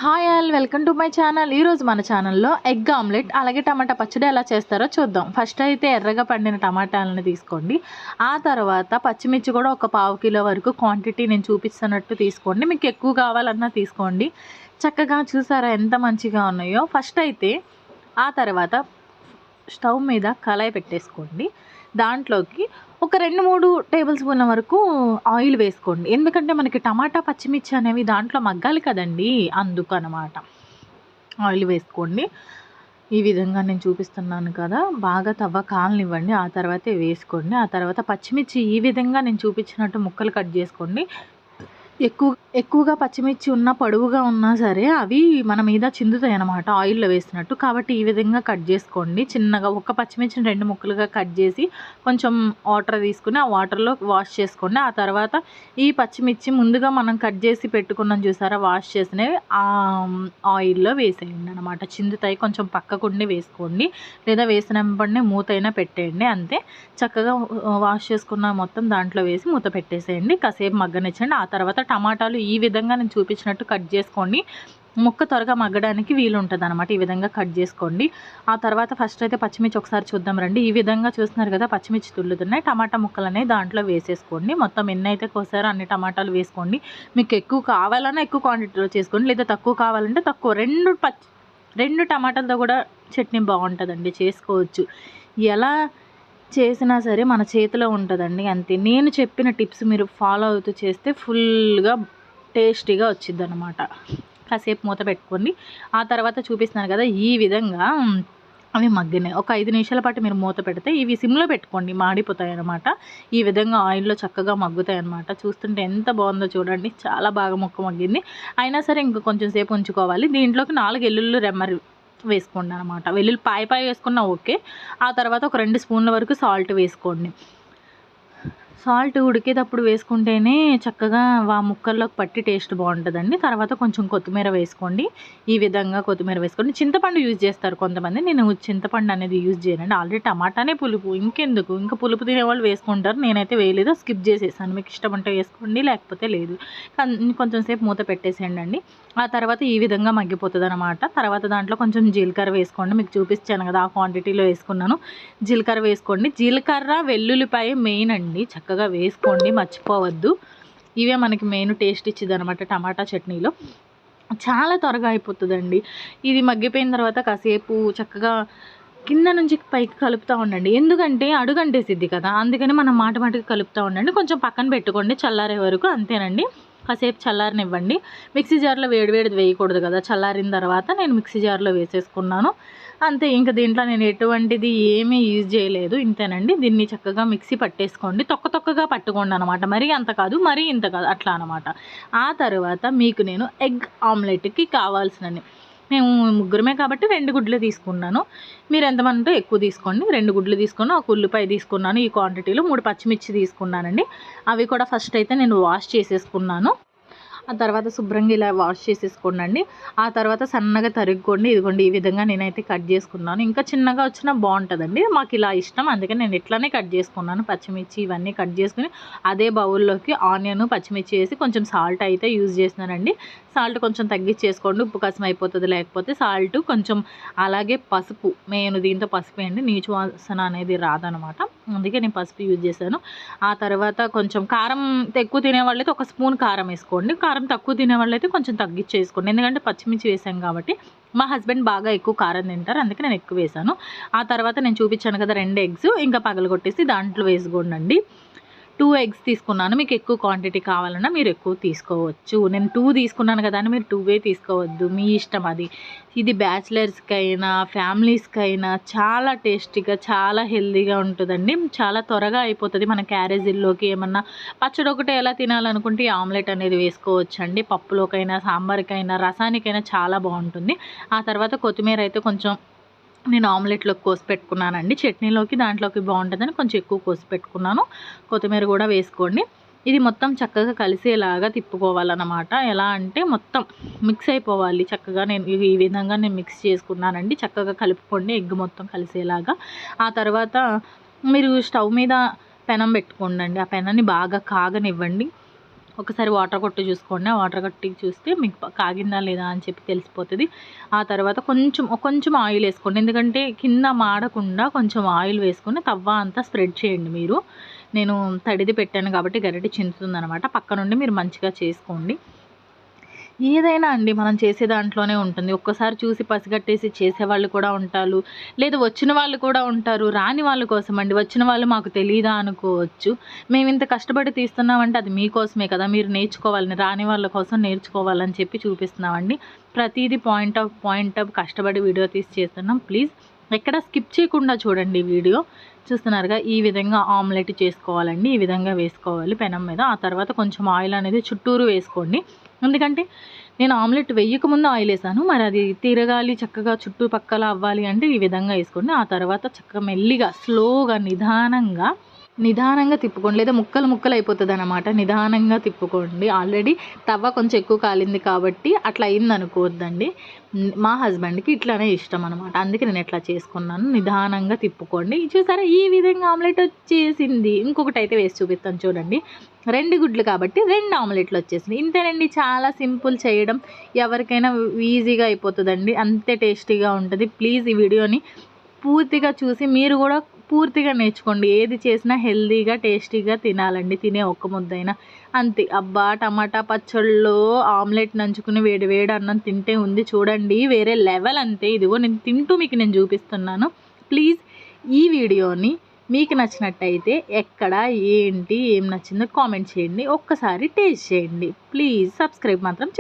Hi all, welcome to my channel. ఈరోజు మన ఛానల్లో ఎగ్ ఆమ్లెట్ అలాగే టమాటా పచ్చడి ఎలా చేస్తారో చూద్దాం. ఫస్ట్ అయితే ఎర్రగా పండిన టమాటాలను తీసుకోండి. ఆ తర్వాత పచ్చిమిర్చి కూడా ఒక పావు కిలో వరకు క్వాంటిటీ నేను చూపిస్తున్నట్టు తీసుకోండి. మీకు ఎక్కువ కావాలన్నా తీసుకోండి. చక్కగా చూసారా ఎంత మంచిగా ఉన్నాయో. ఫస్ట్ అయితే ఆ తర్వాత స్టవ్ మీద కళాయి పెట్టేసుకోండి. దాంట్లోకి ఒక 2-3 టేబుల్ స్పూన్ల వరకు ఆయిల్ వేసుకోండి. ఎందుకంటే మనకి టమాటా పచ్చిమిర్చి అనేవి దాంట్లో మగ్గాలి కదండి, అందుకనమాట. ఆయిల్ వేసుకోండి. ఈ విధంగా నేను చూపిస్తున్నాను కదా, బాగా తవ్వ కాలనివ్వండి. ఆ తర్వాతే వేసుకోండి. ఆ తర్వాత పచ్చిమిర్చి ఈ విధంగా నేను చూపించినట్టు ముక్కలు కట్ చేసుకోండి. ఎక్కువగా పచ్చిమిర్చి ఉన్న పొడవుగా ఉన్నా సరే అవి మన మీద చిందుతాయి అన్నమాట ఆయిల్లో వేసినట్టు. కాబట్టి ఈ విధంగా కట్ చేసుకోండి. చిన్నగా ఒక పచ్చిమిర్చిని 2 ముక్కలుగా కట్ చేసి కొంచెం వాటర్ తీసుకుని ఆ వాటర్లో వాష్ చేసుకోండి. ఆ తర్వాత ఈ పచ్చిమిర్చి ముందుగా మనం కట్ చేసి పెట్టుకున్నాం చూసారా, వాష్ చేసినవి ఆ ఆయిల్లో వేసేయండి అనమాట. చిందుతాయి, కొంచెం పక్కకుండి వేసుకోండి, లేదా వేసిన వెంబడినే మూత అయినా పెట్టేయండి. అంతే. చక్కగా వాష్ చేసుకున్న మొత్తం దాంట్లో వేసి మూత పెట్టేసేయండి. కాసేపు మగ్గనిచ్చండి. ఆ తర్వాత టమాటాలు ఈ విధంగా నేను చూపించినట్టు కట్ చేసుకోండి. ముక్క త్వరగా మగ్గడానికి వీలు ఉంటుంది అనమాట. ఈ విధంగా కట్ చేసుకోండి. ఆ తర్వాత ఫస్ట్ అయితే పచ్చిమిర్చి ఒకసారి చూద్దాం రండి. ఈ విధంగా చూస్తున్నారు కదా, పచ్చిమిర్చి తుల్లుతున్నాయి. టమాటా ముక్కలు అనేవి దాంట్లో వేసేసుకోండి. మొత్తం ఎన్ని అయితే కోసారో అన్ని టమాటాలు వేసుకోండి. మీకు ఎక్కువ కావాలన్నా ఎక్కువ క్వాంటిటీలో చేసుకోండి, లేదా తక్కువ కావాలంటే తక్కువ. 2 టమాటాలతో కూడా చట్నీ బాగుంటుందండి, చేసుకోవచ్చు. ఎలా చేసినా సరే మన చేతిలో ఉంటుందండి, అంతే. నేను చెప్పిన టిప్స్ మీరు ఫాలో అవుతూ చేస్తే ఫుల్గా టేస్టీగా వచ్చిద్దనమాట. కాసేపు మూత పెట్టుకోండి. ఆ తర్వాత చూపిస్తున్నాను కదా, ఈ విధంగా అవి మగ్గినాయి. ఒక 5 నిమిషాల పాటు మీరు మూత పెడితే ఇవి సిమ్లో పెట్టుకోండి, మాడిపోతాయి అనమాట. ఈ విధంగా ఆయిల్లో చక్కగా మగ్గుతాయి అనమాట. చూస్తుంటే ఎంత బాగుందో చూడండి, చాలా బాగా ముక్క మగ్గింది. అయినా సరే ఇంక కొంచెం సేపు ఉంచుకోవాలి. దీంట్లోకి 4 వెల్లుల్లి రెమ్మలు వేసుకోండి అనమాట. వెల్లుల్లి పాయ వేసుకున్నా ఓకే. ఆ తర్వాత ఒక 2 స్పూన్ల వరకు సాల్ట్ వేసుకోండి. సాల్ట్ ఉడికేటప్పుడు వేసుకుంటేనే చక్కగా ముక్కల్లోకి పట్టి టేస్ట్ బాగుంటుందండి. తర్వాత కొంచెం కొత్తిమీర వేసుకోండి. ఈ విధంగా కొత్తిమీర వేసుకోండి. చింతపండు యూజ్ చేస్తారు కొంతమంది, నేను చింతపండు అనేది యూజ్ చేయనండి. ఆల్రెడీ టమాటానే పులుపు, ఇంకెందుకు. ఇంకా పులుపు తినేవాళ్ళు వేసుకుంటారు, నేనైతే వేయలేదు, స్కిప్ చేసేసాను. మీకు ఇష్టం ఉంటే వేసుకోండి, లేకపోతే లేదు. కొంచెం సేపు మూత పెట్టేసేయండి అండి. ఆ తర్వాత ఈ విధంగా మగ్గిపోతుంది అనమాట. తర్వాత దాంట్లో కొంచెం జీలకర్ర వేసుకోండి. మీకు చూపించాను కదా, ఆ క్వాంటిటీలో వేసుకున్నాను. జీలకర్ర వేసుకోండి. జీలకర్ర వెల్లుల్లిపాయ మెయిన్ అండి, చక్కగా వేసుకోండి, మర్చిపోవద్దు. ఇవే మనకి మెయిన్ టేస్ట్ ఇచ్చింది అనమాట టమాటా చట్నీలో. చాలా త్వరగా అయిపోతుందండి. ఇది మగ్గిపోయిన తర్వాత కాసేపు చక్కగా కింద నుంచి పైకి కలుపుతూ ఉండండి. ఎందుకంటే అడుగంటేసిద్ది కదా, అందుకని మనం మాటికి కలుపుతూ ఉండండి. కొంచెం పక్కన పెట్టుకోండి చల్లారే వరకు, అంతేనండి. కాసేపు చల్లారనివ్వండి. మిక్సీ జార్లో వేడివేడిది వేయకూడదు కదా, చల్లారిన తర్వాత నేను మిక్సీ జార్లో వేసేసుకున్నాను, అంతే. ఇంకా దీంట్లో నేను ఎటువంటిది ఏమీ యూజ్ చేయలేదు, ఇంతేనండి. దీన్ని చక్కగా మిక్సీ పట్టేసుకోండి. తొక్కగా పట్టుకోండి అనమాట. మరీ అంత కాదు, మరీ ఇంత కాదు, అట్లా అనమాట. ఆ తర్వాత మీకు నేను ఎగ్ ఆమ్లెట్కి కావాల్సినవి, మేము ముగ్గురమే కాబట్టి 2 గుడ్లు తీసుకున్నాను. మీరు ఎంతమంది ఉంటే ఎక్కువ తీసుకోండి. 2 గుడ్లు తీసుకుని ఒక ఉల్లిపాయ తీసుకున్నాను. ఈ క్వాంటిటీలో 3 పచ్చిమిర్చి తీసుకున్నానండి. అవి కూడా ఫస్ట్ అయితే నేను వాష్ చేసేసుకున్నాను. ఆ తర్వాత శుభ్రంగా ఇలా వాష్ చేసేసుకోండి. ఆ తర్వాత సన్నగా తరుక్కోండి. ఇదిగోండి ఈ విధంగా నేనైతే కట్ చేసుకున్నాను. ఇంకా చిన్నగా వచ్చినా బాగుంటుందండి, మాకు ఇలా ఇష్టం, అందుకని నేను ఇట్లానే కట్ చేసుకున్నాను. పచ్చిమిర్చి ఇవన్నీ కట్ చేసుకుని అదే బౌల్లోకి ఆనియన్, పచ్చిమిర్చి వేసి కొంచెం సాల్ట్ అయితే యూజ్ చేసినానండి. సాల్ట్ కొంచెం తగ్గించేసుకోండి, ఉప్పు కసం అయిపోతుంది లేకపోతే. సాల్ట్ కొంచెం, అలాగే పసుపు మెయిన్, దీంతో పసుపు వేయండి, నీచు వాసన అనేది రాదనమాట, అందుకే నేను పసుపు యూజ్ చేశాను. ఆ తర్వాత కొంచెం కారం ఎక్కువ తినేవాళ్ళైతే 1 స్పూన్ కారం వేసుకోండి. కారం తక్కువ తినేవాళ్ళైతే కొంచెం తగ్గించేసుకోండి, ఎందుకంటే పచ్చిమిర్చి వేసాం కాబట్టి. మా హస్బెండ్ బాగా ఎక్కువ కారం తింటారు, అందుకే నేను ఎక్కువ వేసాను. ఆ తర్వాత నేను చూపించాను కదా 2 ఎగ్స్, ఇంకా పగలగొట్టేసి దాంట్లో వేసుకోండి. 2 ఎగ్స్ తీసుకున్నాను. మీకు ఎక్కువ క్వాంటిటీ కావాలన్నా మీరు ఎక్కువ తీసుకోవచ్చు. నేను 2 తీసుకున్నాను కదా అని మీరు 2 తీసుకోవద్దు, మీ ఇష్టం అది. ఇది బ్యాచిలర్స్కైనా ఫ్యామిలీస్కైనా చాలా టేస్టీగా, చాలా హెల్తీగా ఉంటుందండి. చాలా త్వరగా అయిపోతుంది. మన క్యారేజీల్లోకి ఏమన్నా పచ్చడి ఒకటే ఎలా తినాలనుకుంటే ఈ ఆమ్లెట్ అనేది వేసుకోవచ్చండి. పప్పులోకైనా, సాంబార్కైనా, రసానికైనా చాలా బాగుంటుంది. ఆ తర్వాత కొత్తిమీర అయితే కొంచెం నేను ఆమ్లెట్లోకి కోసి పెట్టుకున్నానండి. చట్నీలోకి దాంట్లోకి బాగుంటుందని కొంచెం ఎక్కువ కోసి పెట్టుకున్నాను. కొత్తిమీర కూడా వేసుకోండి. ఇది మొత్తం చక్కగా కలిసేలాగా తిప్పుకోవాలన్నమాట. ఎలా అంటే మొత్తం మిక్స్ అయిపోవాలి చక్కగా. నేను ఈ విధంగా మిక్స్ చేసుకున్నానండి. చక్కగా కలుపుకోండి ఎగ్ మొత్తం కలిసేలాగా. ఆ తర్వాత మీరు స్టవ్ మీద పెనం పెట్టుకోండి. ఆ పెనాన్ని బాగా కాగనివ్వండి. ఒకసారి వాటర్ కొట్టి చూసుకోండి. ఆ వాటర్ కొట్టి చూస్తే మీకు కాగిందా లేదా అని చెప్పి తెలిసిపోతుంది. ఆ తర్వాత కొంచెం ఆయిల్ వేసుకోండి. ఎందుకంటే కింద మాడకుండా కొంచెం ఆయిల్ వేసుకొని తవ్వ అంతా స్ప్రెడ్ చేయండి మీరు. నేను తడిది పెట్టాను కాబట్టి గరిటె చిందుతుందనమాట. పక్క నుండి మీరు మంచిగా చేసుకోండి. ఏదైనా అండి మనం చేసే దాంట్లోనే ఉంటుంది. ఒక్కసారి చూసి పసిగట్టేసి చేసేవాళ్ళు కూడా ఉంటారు. లేదా వచ్చిన వాళ్ళు కూడా ఉంటారు. రాని వాళ్ళ కోసం అండి. వచ్చిన వాళ్ళు మాకు తెలీదా అనుకోవచ్చు. మేము ఇంత కష్టపడి తీస్తున్నామంటే అది మీకోసమే కదా! మీరు నేర్చుకోవాలని, రాని వాళ్ళ కోసం నేర్చుకోవాలని చెప్పి చూపిస్తున్నామండి. ప్రతీది పాయింట్ ఆఫ్ కష్టపడి వీడియో తీసి చేస్తున్నాం. ప్లీజ్ ఎక్కడ స్కిప్ చేయకుండా చూడండి వీడియో. చూస్తున్నారుగా, ఈ విధంగా ఆమ్లెట్ చేసుకోవాలండి. ఈ విధంగా వేసుకోవాలి పెనం మీద. ఆ తర్వాత కొంచెం ఆయిల్ అనేది చుట్టూరు వేసుకోండి. ఎందుకంటే నేను ఆమ్లెట్ వేయకముందు ఆయిల్ వేసాను. మరి అది తిరగాలి, చక్కగా చుట్టుపక్కల అవ్వాలి అంటే ఈ విధంగా వేసుకోండి. ఆ తర్వాత చక్కగా మెల్లిగా స్లోగా నిదానంగా తిప్పుకోండి. లేదా ముక్కలు అయిపోతుందన్నమాట. నిదానంగా తిప్పుకోండి. ఆల్రెడీ తవ్వ కొంచెం ఎక్కువ కాలింది కాబట్టి అట్లా అయింది అనుకోవద్దండి. మా హస్బెండ్కి ఇట్లానే ఇష్టం అనమాట. అందుకే నేను ఇట్లా చేసుకున్నాను. నిదానంగా తిప్పుకోండి. చూసారా, ఈ విధంగా ఆమ్లెట్ వచ్చేసింది. ఇంకొకటి అయితే వేసి చూపిస్తాను చూడండి. 2 గుడ్లు కాబట్టి 2 ఆమ్లెట్లు వచ్చేసినాయి. ఇంతేనండి, చాలా సింపుల్ చేయడం. ఎవరికైనా ఈజీగా అయిపోతుందండి. అంతే టేస్టీగా ఉంటుంది. ప్లీజ్ ఈ వీడియోని పూర్తిగా చూసి మీరు కూడా పూర్తిగా నేర్చుకోండి. ఏది చేసినా హెల్తీగా టేస్టీగా తినాలండి. తినే ఒక్క ముద్దైనా అంతే. అబ్బా, టమాటా పచ్చళ్ళలో ఆమ్లెట్ నంచుకుని వేడి వేడి అన్నం తింటే ఉంది చూడండి, వేరే లెవెల్ అంతే. ఇదిగో నేను తింటూ మీకు నేను చూపిస్తున్నాను. ప్లీజ్ ఈ వీడియోని మీకు నచ్చినట్టయితే ఎక్కడ ఏంటి ఏం నచ్చిందో కామెంట్ చేయండి. ఒక్కసారి టేస్ట్ చేయండి. ప్లీజ్ సబ్స్క్రైబ్ మాత్రం